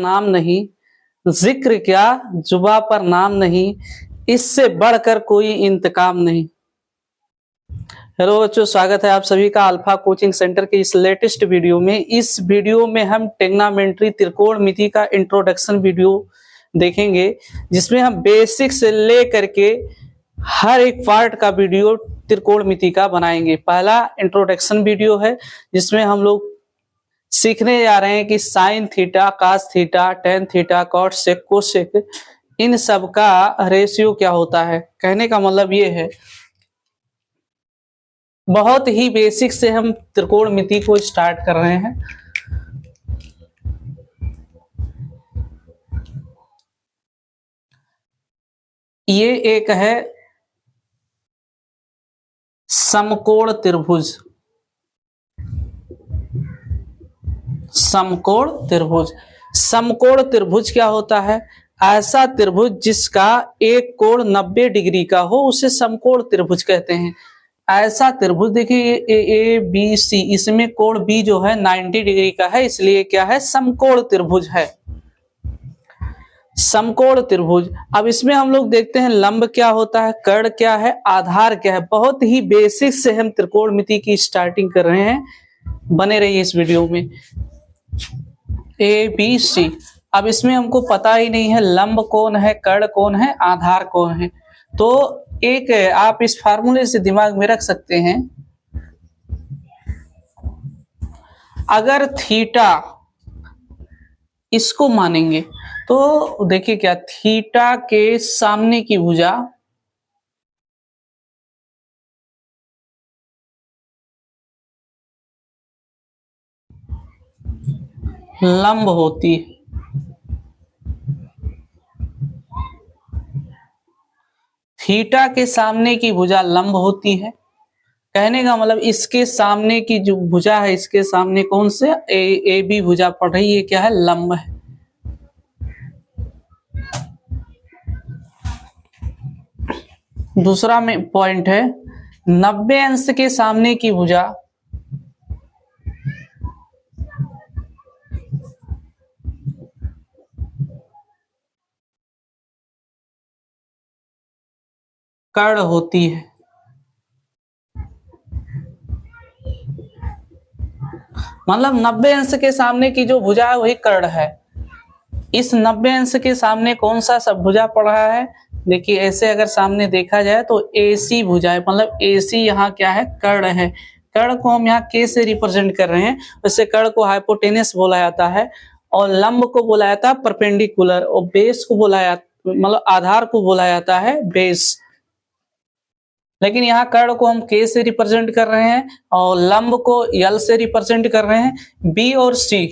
नाम नहीं, जिक्र क्या जुबा पर नाम नहीं, इससे बढ़कर कोई इंतकाम नहीं। हेलो बच्चों, स्वागत है आप सभी का अल्फा कोचिंग सेंटर के इस लेटेस्ट वीडियो में। इस वीडियो में हम ट्रिग्नोमेट्री त्रिकोणमिति का इंट्रोडक्शन वीडियो देखेंगे, जिसमें हम बेसिक से ले करके हर एक पार्ट का वीडियो त्रिकोणमिति का बनाएंगे। पहला इंट्रोडक्शन वीडियो है, जिसमें हम लोग सीखने जा रहे हैं कि sine theta, cos theta, tan theta, cot sec, cosec, इन सब का रेशियो क्या होता है। कहने का मतलब ये है, बहुत ही बेसिक से हम त्रिकोणमिति को स्टार्ट कर रहे हैं। ये एक है समकोण त्रिभुज। समकोण त्रिभुज, समकोण त्रिभुज क्या होता है? ऐसा त्रिभुज जिसका एक कोण 90 डिग्री का हो, उसे समकोण त्रिभुज कहते हैं। ऐसा त्रिभुज देखिए, ए बी सी, इसमें कोण बी जो है 90 डिग्री का है, इसलिए क्या है? समकोण त्रिभुज है, समकोण त्रिभुज। अब इसमें हम लोग देखते हैं लंब क्या होता है, कर्ण क्या है, आधार क्या है। बहुत ही बेसिक से हम त्रिकोणमिति की स्टार्टिंग कर रहे हैं, बने रहिए इस वीडियो में। ए बी सी, अब इसमें हमको पता ही नहीं है लंब कौन है, कर्ण कौन है, आधार कौन है। तो एक आप इस फार्मूले से दिमाग में रख सकते हैं, अगर थीटा इसको मानेंगे तो देखिए क्या, थीटा के सामने की भुजा लंब होती है, थीटा के सामने की भुजा लंब होती है। कहने का मतलब इसके सामने की जो भुजा है, इसके सामने कौन से ए बी भुजा पड़ रही है, क्या है? लंब है। दूसरा में पॉइंट है, 90 अंश के सामने की भुजा कर्ण होती है। मतलब 90 अंश के सामने की जो भुजा है वही कर्ण है। इस 90 अंश के सामने कौन सा सब भुजा पड़ रहा है? देखिए ऐसे अगर सामने देखा जाए तो AC भुजा है, मतलब AC यहाँ क्या है? कर्ण है। कर्ण को हम यहाँ K से रिप्रेजेंट कर रहे हैं। वैसे कर्ण को हाइपोटेनस बोला जाता है, और लंब को बोला जाता है परपेंडिकुलर, और बेस को बोला जाता, मतलब आधार को बोला जाता है बेस। लेकिन यहाँ कर्ण को हम K से रिप्रेजेंट कर रहे हैं और लंब को L से रिप्रेजेंट कर रहे हैं, B और C।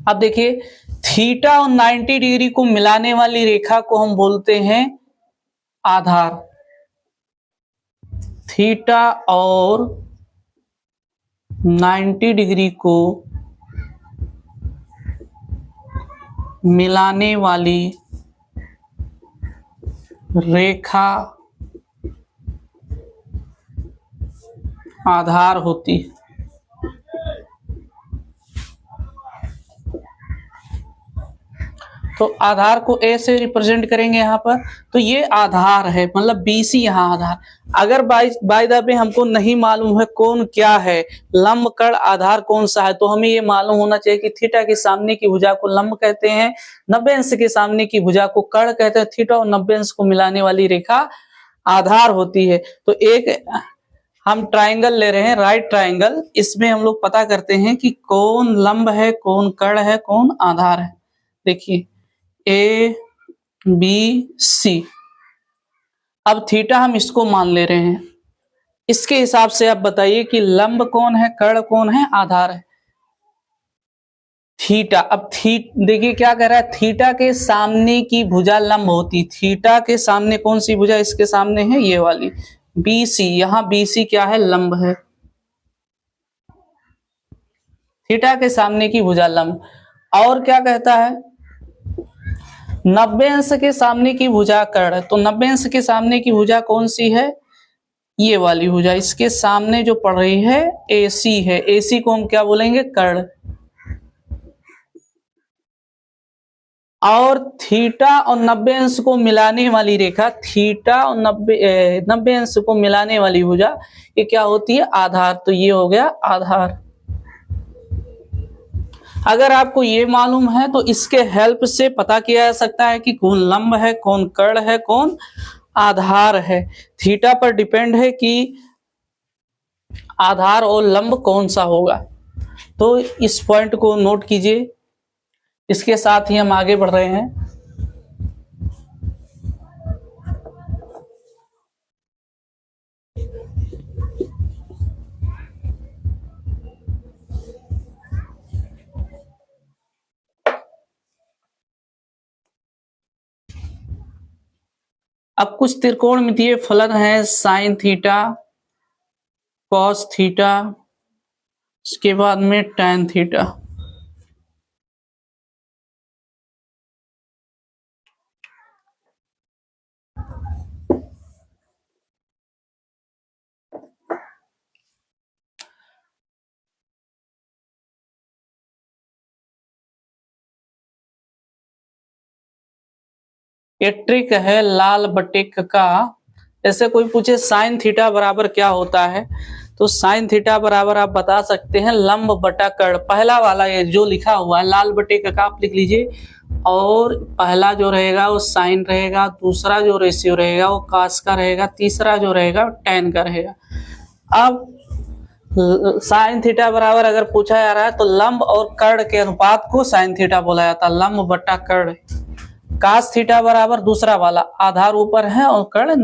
अब देखिए, थीटा और 90 डिग्री को मिलाने वाली रेखा को हम बोलते हैं आधार। थीटा और 90 डिग्री को मिलाने वाली रेखा आधार होती है। तो आधार को A से रिप्रेजेंट करेंगे यहाँ पर, तो ये आधार है, मतलब BC यहाँ आधार। अगर बाय द वे हमको नहीं मालूम है कौन क्या है, लंब, कर्ण, आधार कौन सा है, तो हमें ये मालूम होना चाहिए कि थीटा के सामने की भुजा को लंब कहते हैं, 90 अंश के सामने की भुजा को कर्ण कहते हैं, थीटा और 90 अंश को मिलाने वाली रेखा आधार होती है। तो एक हम ट्राइंगल ले रहे हैं, राइट ट्राइंगल। इसमें हम लोग पता करते हैं कि कौन लंब है, कौन कर्ण है, कौन आधार है। देखिए A B C, अब थीटा हम इसको मान ले रहे हैं। इसके हिसाब से आप बताइए कि लंब कौन है, कर्ण कौन है, आधार है? थीटा। अब देखिए क्या कह रहा है, थीटा के सामने की भुजा लंब होती। थीटा के सामने कौन सी भुजा इसके सामने है? ये वाली BC। यहाँ BC क्या है? लंब है। थीटा के सामने की भुजा लंब। और क्या कहता है? 90 अंश के सामने की भुजा कर्ण। तो 90 अंश के सामने की भुजा कौन सी है? ये वाली भुजा। इसके सामने जो पड़ रही है AC है। AC को हम क्या बोलेंगे? कर्ण। और थीटा और 90 अंश को मिलाने वाली रेखा, थीटा और 90 अंश को मिलाने वाली भुजा, ये क्या होती है? आधार। तो ये हो गया आधार। अगर आपको ये मालूम है तो इसके हेल्प से पता किया जा सकता है कि कौन लंब है, कौन कर्ण है, कौन आधार है। थीटा पर डिपेंड है कि आधार और लंब कौन सा होगा। तो इस पॉइंट को नोट कीजिए। इसके साथ ही हम आगे बढ़ रहे हैं। अब कुछ त्रिकोणमितीय फलन है, साइन थीटा, कॉस थीटा, इसके बाद में टैन थीटा। ये ट्रिक है लाल बटेक का। ऐसे कोई पूछे साइन थीटा बराबर क्या होता है, तो साइन थीटा बराबर आप बता सकते हैं लंब बटा कर्ण। पहला वाला ये जो लिखा हुआ है लाल बटेक का आप लिख लीजिए, और पहला जो रहेगा वो साइन रहेगा, दूसरा जो रेशियो रहेगा वो कास का रहेगा, तीसरा जो रहेगा टैन का रहेगा। अब साइन थीटा बराबर अगर पूछा जा रहा है तो लंब और कर्ण के अनुपात को साइन थीटा बोला जाता है, लंब बटा कर्ण। कास थीटा बराबर दूसरा वाला, आधार ऊपर है और कर्ण